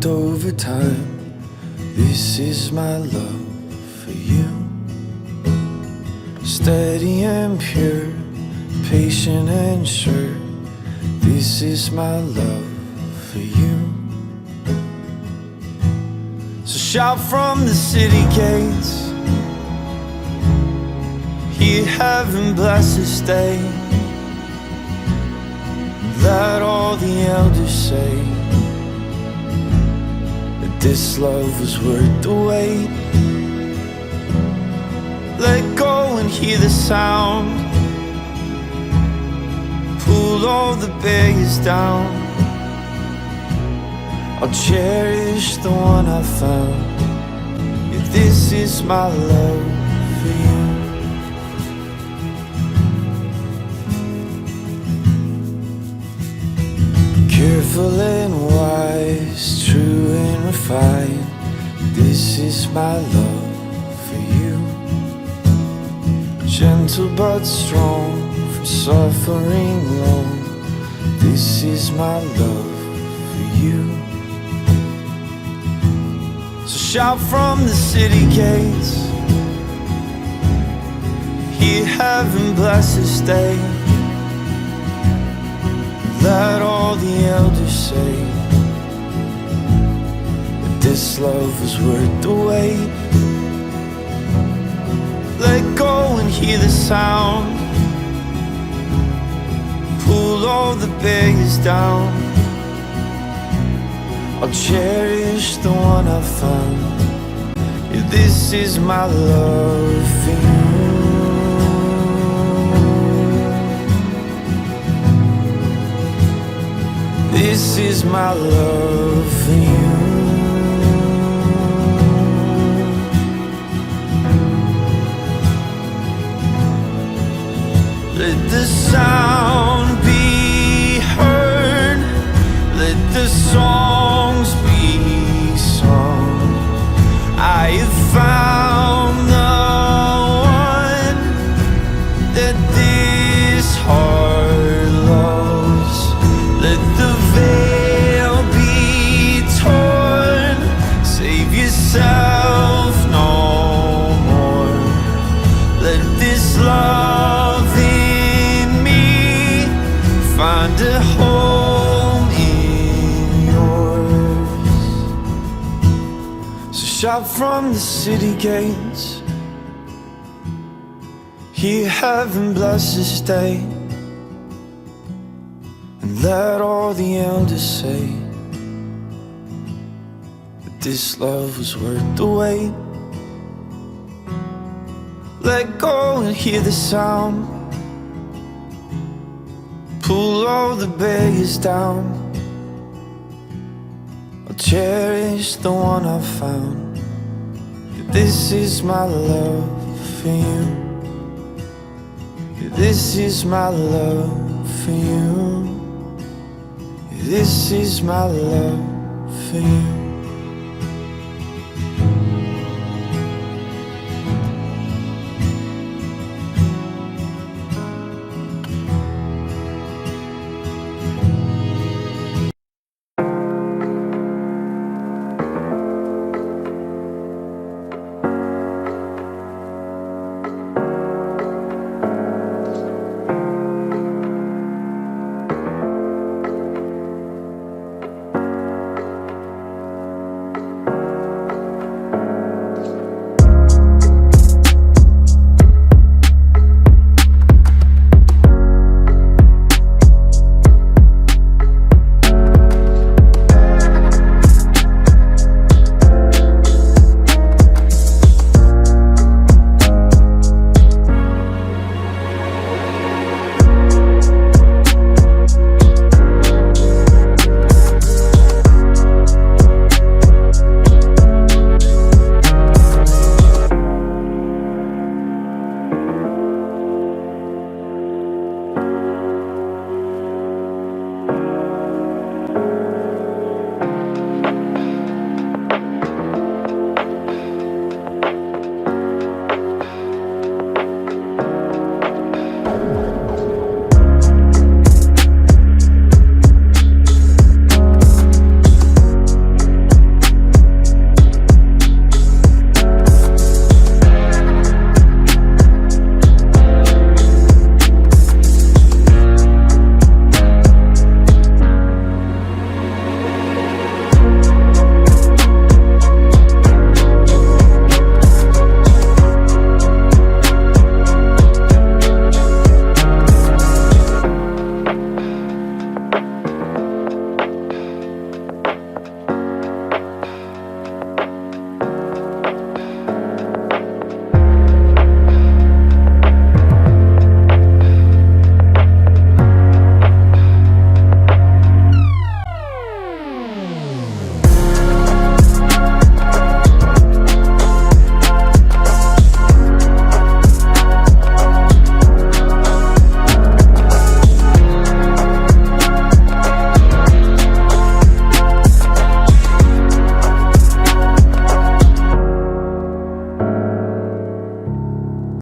perfect over time. This is my love for you. Steady and pure, patient and sure. This is my love for you. So shout from the city gates, hear heaven bless this day. Let all the elders say that this love was worth the wait. Let go and hear the sound, pull all the barriers down. I'll cherish the one I found. Yeah, this is my love for you. Careful and wise, true and refined. This is my love for you. Gentle but strong, from suffering long. This is my love for you. So shout from the city gates, hear heaven bless this day. Let all the elders say that this love was worth the wait. Let go and hear the sound, pull all the barriers down. I'll cherish the one I found. Yeah, this is my love for you. This is my love for you. Let the sound be heard, let the songs be sung. I have found the one that this heart loves. Let the veil be torn, save yourself no more. Let this love in me find a home in yours. So shout from the city gates, hear heaven bless this day. Let all the elders say that this love was worth the wait. Let go and hear the sound, pull all the barriers down. I'll cherish the one I found. This is my love for you. This is my love for you. This is my love for you.